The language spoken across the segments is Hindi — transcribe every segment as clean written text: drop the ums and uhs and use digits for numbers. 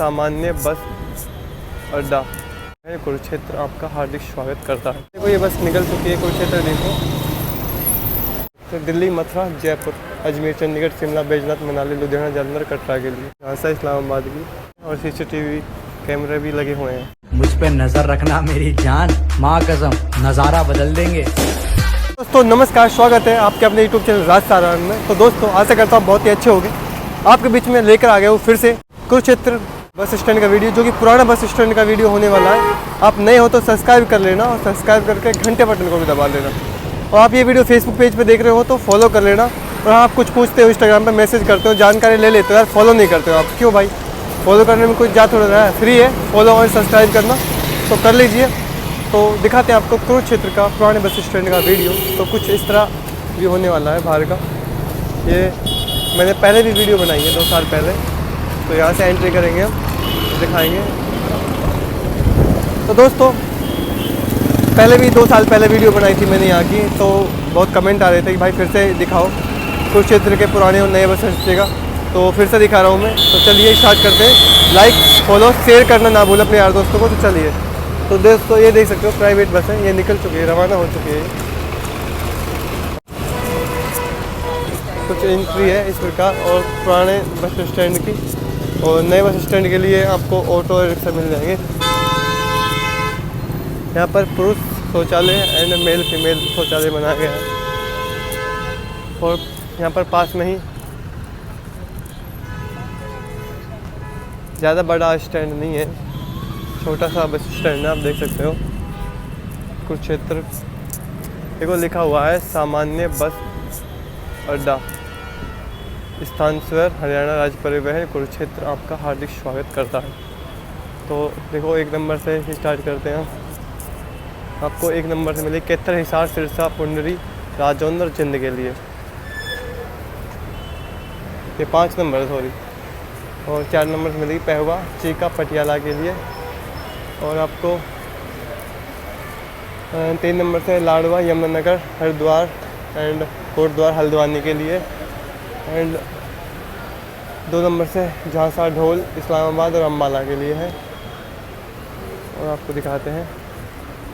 सामान्य बस अड्डा है कुरुक्षेत्र आपका हार्दिक स्वागत करता है। देखो ये बस निकल चुकी है कुरुक्षेत्र देखो। तो दिल्ली, मथुरा, जयपुर, अजमेर, चंडीगढ़, शिमला, बैजनाथ, मनाली, लुधियाना, जालंधर, कटरा के लिए। झांसा, इस्लामाबाद की, और CCTV कैमरे भी लगे हुए हैं। मुझ पे नजर रखना मेरी जान, माँ कसम नज़ारा बदल देंगे। दोस्तों नमस्कार, स्वागत है आपके अपने YouTube चैनल राज सारण में। तो दोस्तों आशा करता हूँ बहुत ही अच्छे होंगे। आपके बीच में लेकर आ गया हूँ फिर से कुरुक्षेत्र बस स्टैंड का वीडियो, जो कि पुराना बस स्टैंड का वीडियो होने वाला है। आप नए हो तो सब्सक्राइब कर लेना, और सब्सक्राइब करके घंटे बटन को भी दबा लेना। और आप ये वीडियो फेसबुक पेज पे देख रहे हो तो फॉलो कर लेना। और आप कुछ पूछते हो, इंस्टाग्राम पे मैसेज करते हो, जानकारी ले लेते हो, यार फॉलो नहीं करते हो आप, क्यों भाई? फॉलो करने में कुछ जा थोड़ा रहा है, फ्री है फॉलो और सब्सक्राइब करना, तो कर लीजिए। तो दिखाते हैं आपको कुरुक्षेत्र का पुराने बस स्टैंड का वीडियो। तो कुछ इस तरह भी होने वाला है बाहर का। ये मैंने पहले भी वीडियो बनाई है 2 साल पहले। तो यहाँ से एंट्री करेंगे हम, दिखाएंगे। तो दोस्तों पहले भी 2 साल पहले वीडियो बनाई थी मैंने यहाँ की, तो बहुत कमेंट आ रहे थे कि भाई फिर से दिखाओ कुरुक्षेत्र के पुराने और नए बस स्टैंड का। तो फिर से दिखा रहा हूँ मैं। तो चलिए स्टार्ट करते हैं। लाइक, फॉलो, शेयर करना ना भूल अपने यार दोस्तों को। तो चलिए। तो दोस्तों ये देख सकते हो प्राइवेट बस है, ये निकल चुकी है, रवाना हो चुकी है। कुछ एंट्री है इस प्रकार, और पुराने बस स्टैंड की और नए बस स्टैंड के लिए आपको ऑटो रिक्शा मिल जाएंगे। यहाँ पर पुरुष शौचालय एंड मेल फीमेल शौचालय बनाया गया है। और यहाँ पर पास में ही ज़्यादा बड़ा स्टैंड नहीं है, छोटा सा बस स्टैंड है, आप देख सकते हो कुरुक्षेत्र। देखो लिखा हुआ है सामान्य बस अड्डा, स्थान स्वर हरियाणा राज्य परिवहन कुरुक्षेत्र आपका हार्दिक स्वागत करता है। तो देखो 1 नंबर से स्टार्ट करते हैं। आपको 1 नंबर से मिलेगी कैथल, हिसार, सिरसा, पुंडरी, राजौंद और जिंद के लिए। ये 5 नंबर सॉरी। और 4 नंबर से मिलेगी पहवा, चीका, पटियाला के लिए। और आपको 3 नंबर से लाडवा, यमुनानगर, हरिद्वार एंड कोटद्वार हल्द्वानी के लिए। एंड 2 नंबर से झांसा, ढोल, इस्लामाबाद और अम्बाला के लिए है। और आपको दिखाते हैं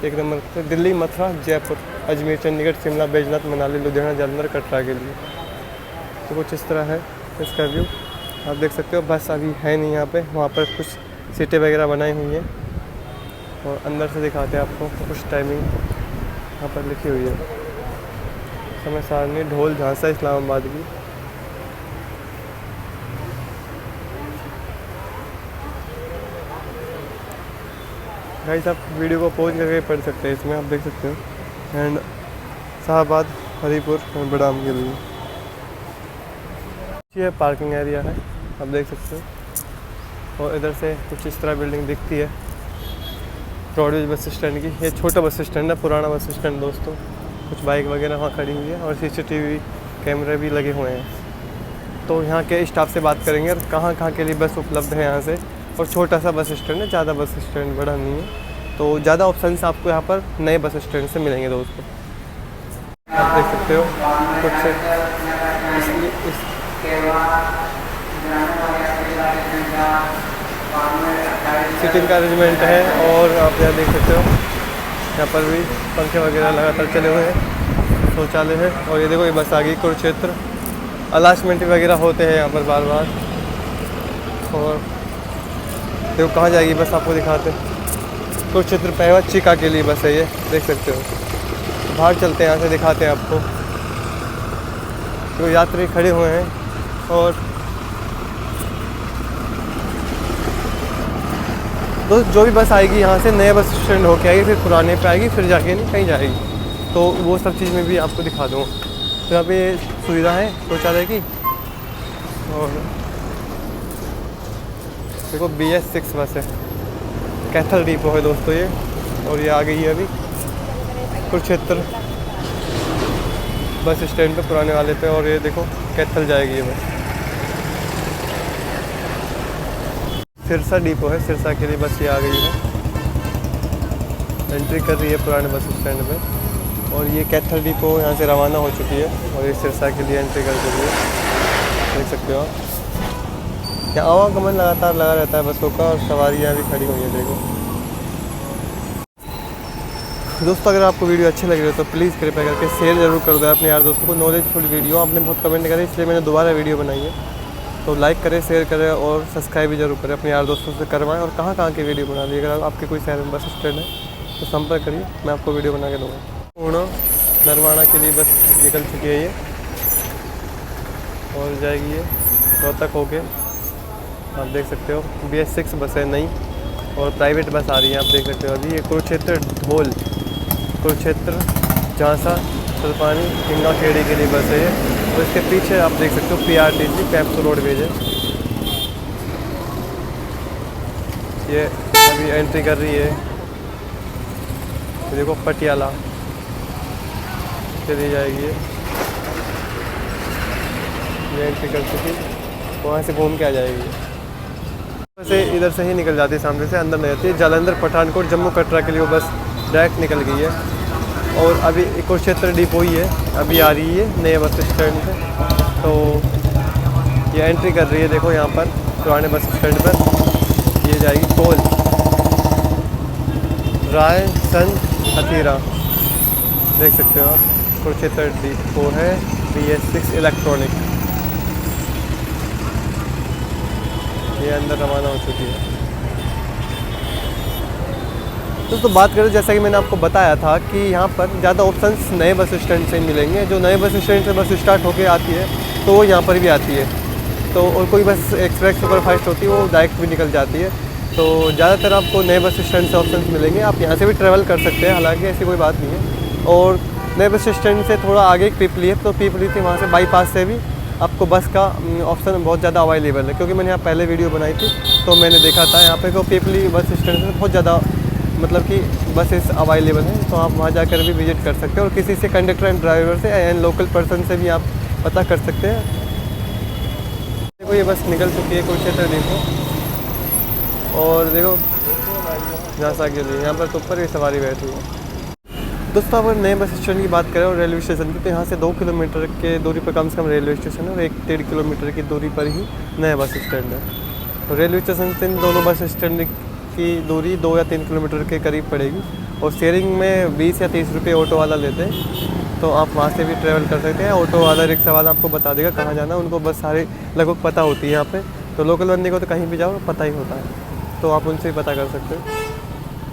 1 नंबर से दिल्ली, मथुरा, जयपुर, अजमेर, चंडीगढ़, शिमला, बैजनाथ, मनाली, लुधियाना, जालंधर, कटरा के लिए। तो कुछ इस तरह है इसका व्यू, आप देख सकते हो। बस अभी है नहीं यहाँ पे, वहाँ पर कुछ सीटें वगैरह बनाई हुई हैं। और अंदर से दिखाते हैं आपको कुछ टाइमिंग यहाँ पर लिखी हुई है। समय सारणी ढोल, झांसा, इस्लामाबाद की। गाइस आप वीडियो को पॉज करके पढ़ सकते हैं, इसमें आप देख सकते हो। एंड शाहबाद, हरीपुर और बदाम के लिए ये पार्किंग एरिया है, आप देख सकते हो। और इधर से कुछ इस तरह बिल्डिंग दिखती है ब्रॉडवेज बस स्टैंड की। ये छोटा बस स्टैंड है, पुराना बस स्टैंड दोस्तों। कुछ बाइक वगैरह वहाँ खड़ी हुई है, और CCTV कैमरे भी लगे हुए हैं। तो यहाँ के स्टाफ से बात करेंगे और कहाँ के लिए बस उपलब्ध है यहाँ से। और छोटा सा बस स्टैंड है, ज़्यादा बस स्टैंड बड़ा नहीं है। तो ज़्यादा ऑप्शंस आपको यहाँ पर नए बस स्टैंड से मिलेंगे दोस्तों। आप देख सकते हो कुछ सीटिंग का अरेंजमेंट है। और आप यहाँ देख सकते हो यहाँ पर भी पंखे वगैरह लगातार चले हुए हैं, शौचालय है। और ये देखो ये बस आ गई कुरुक्षेत्र। अलाउंसमेंट वगैरह होते हैं यहाँ पर बार बार। और देखो कहाँ जाएगी बस, आपको दिखाते हैं। कुरुक्षेत्र पहवा, चीका के लिए बस है ये, देख सकते हो। बाहर चलते हैं, यहाँ से दिखाते हैं आपको। तो यात्री खड़े हुए हैं। और दोस्त जो भी बस आएगी यहाँ से नए बस स्टैंड होके आएगी, फिर पुराने पे आएगी, फिर जाके नहीं कहीं जाएगी। तो वो सब चीज़ में भी आपको दिखा दूँ। तो यहाँ पे सुविधा है शौचालय की। और देखो BS6 बस है, कैथल डिपो है दोस्तों ये। और ये आ गई है अभी कुरुक्षेत्र बस स्टैंड पे, पुराने वाले पे। और ये देखो कैथल जाएगी ये बस। सिरसा डिपो है, सिरसा के लिए बस ये आ गई है, एंट्री कर रही है पुराने बस स्टैंड में। और ये कैथल डिपो यहाँ से रवाना हो चुकी है, और ये सिरसा के लिए एंट्री कर चुकी है, देख सकते हो आप। यहाँ आवागमन लगातार लगा रहता है बसों का और सवारियाँ भी खड़ी हुई हैं। देखो दोस्तों, अगर आपको वीडियो अच्छी लग रही है तो प्लीज़ कृपया करके शेयर जरूर कर दो अपने यार दोस्तों को। नॉलेजफुल वीडियो आपने बहुत कमेंट करे, इसलिए मैंने दोबारा वीडियो बनाई है। तो लाइक करें, शेयर करें और सब्सक्राइब भी जरूर करें, अपने यार दोस्तों से करवाएं। और कहाँ की वीडियो बना ली, अगर आपके कोई शहर में बस स्टैंड है तो संपर्क करिए, मैं आपको वीडियो बना के दूँगा। पूर्ण नरवाना के लिए बस निकल चुकी है ये और जाएगी ये रोहतक होके। आप देख सकते हो BS6 बस है नई और प्राइवेट बस आ रही है। आप देख सकते हो अभी ये कुरुक्षेत्र ढोल, कुरुक्षेत्र झांसा सलपानी हिंगा खेड़ी के लिए बस है ये। और इसके पीछे आप देख सकते हो PRTC पैप्सू रोडवेज है, ये अभी एंट्री कर रही है। तो देखो पटियाला चली जाएगी ये एंट्री कर चुकी, वहाँ से घूम के आ जाएगी। वैसे इधर से ही निकल जाती है, सामने से अंदर नहीं जाती है। जालंधर पठानकोट जम्मू कटरा के लिए वो बस डायरेक्ट निकल गई है। और अभी कुरुक्षेत्र डिपो ही है, अभी आ रही है नए बस स्टैंड से। तो ये एंट्री कर रही है, देखो यहाँ पर पुराने बस स्टैंड पर ये जाएगी कोल रायसन हथीरा। देख सकते हो आप, कुरुक्षेत्र डिपो है BS6 इलेक्ट्रॉनिक। ये अंदर रवाना हो चुकी है। तो बात करें, जैसा कि मैंने आपको बताया था कि यहाँ पर ज़्यादा ऑप्शंस नए बस स्टैंड से मिलेंगे। जो नए बस स्टैंड से बस स्टार्ट होकर आती है तो वो यहाँ पर भी आती है। तो और कोई बस एक्सप्रेस सुपरफास्ट होती है वो डायरेक्ट भी निकल जाती है। तो ज़्यादातर आपको नए बस स्टैंड से ऑप्शंस मिलेंगे। आप यहाँ से भी ट्रैवल कर सकते हैं, हालांकि ऐसी कोई बात नहीं है। और नए बस स्टैंड से थोड़ा आगे पीपली है, तो पीपली से वहाँ से बाईपास से भी आपको बस का ऑप्शन बहुत ज़्यादा अवेलेबल है। क्योंकि मैंने यहाँ पहले वीडियो बनाई थी तो मैंने देखा था यहाँ पे को पीपली बस स्टैंड से बहुत ज़्यादा मतलब कि बसेस अवेलेबल हैं। तो आप वहाँ जाकर भी विजिट कर सकते हैं और किसी से कंडक्टर एंड ड्राइवर से एंड लोकल पर्सन से भी आप पता कर सकते हैं। देखो ये बस निकल चुकी है कुरुक्षेत्र डिपो और देखो झांसा के लिए यहाँ पर तो ऊपर भी सवारी बैठी है। दोस्तों अगर नए बस स्टैंड की बात करें और रेलवे स्टेशन की, तो यहाँ से 2 किलोमीटर के दूरी पर कम से कम रेलवे स्टेशन है और 1-1.5 किलोमीटर की दूरी पर ही नया बस स्टैंड है। तो रेलवे स्टेशन से इन दोनों बस स्टैंड की दूरी 2 या 3 किलोमीटर के करीब पड़ेगी। और शेयरिंग में 20 या 30 रुपये ऑटो वाला लेते हैं, तो आप वहाँ से भी ट्रैवल कर सकते हैं। ऑटो वाला रिक्शा वाला आपको बता देगा कहाँ जाना है, उनको बस सारे लगभग पता होती है यहाँ पे। तो लोकल बंदे को तो कहीं भी जाओ पता ही होता है, तो आप उनसे भी पता कर सकते हो।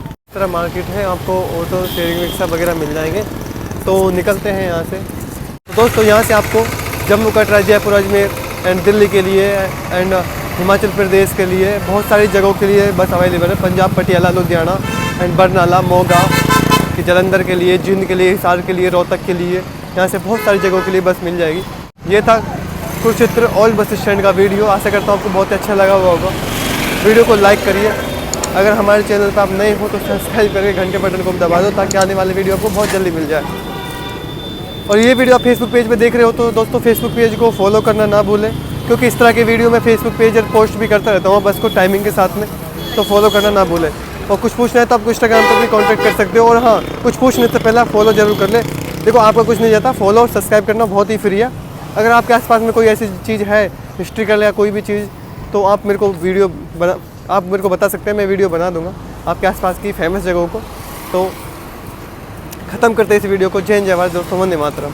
इस तरह मार्केट है, आपको ऑटो शेयरिंग रिक्शा वगैरह मिल जाएंगे। तो निकलते हैं यहाँ से। तो दोस्तों यहाँ से आपको जम्मू कटरा जयपुर अजमेर एंड दिल्ली के लिए एंड हिमाचल प्रदेश के लिए बहुत सारी जगहों के लिए बस अवेलेबल है। पंजाब पटियाला लुधियाना एंड बरनाला मोगा कि जलंधर के लिए, जींद के लिए, हिसार के लिए, रोहतक के लिए, यहाँ से बहुत सारी जगहों के लिए बस मिल जाएगी। ये था कुरुक्षेत्र ओल्ड बस स्टैंड का वीडियो। आशा करता हूँ आपको बहुत अच्छा लगा हुआ होगा। वीडियो को लाइक करिए, अगर हमारे चैनल पर आप नए हो तो सब्सक्राइब करके घंटे बटन को दबा दो ताकि आने वाले वीडियो आपको बहुत जल्दी मिल जाए। और ये वीडियो आप फेसबुक पेज पे देख रहे हो तो दोस्तों फेसबुक पेज को फॉलो करना ना भूलें, क्योंकि इस तरह के वीडियो मैं फेसबुक पेज पर पोस्ट भी करता रहता हूँ बस को टाइमिंग के साथ में, तो फॉलो करना ना भूलें। और कुछ पूछना है तो आप इंस्टाग्राम पर भी कॉन्टैक्ट कर सकते हो। और हाँ, कुछ पूछने से पहले फॉलो जरूर कर लें। देखो आपका कुछ नहीं जाता, फॉलो और सब्सक्राइब करना बहुत ही फ्री है। अगर आपके आसपास में कोई ऐसी चीज़ है हिस्ट्रिकल या कोई भी चीज़, तो आप मेरे को बता सकते हैं, मैं वीडियो बना दूंगा आपके आसपास की फेमस जगहों को। तो ख़त्म करते हैं इस वीडियो को। जय हिंद, जय भारत दोस्तों, वंदे मातरम।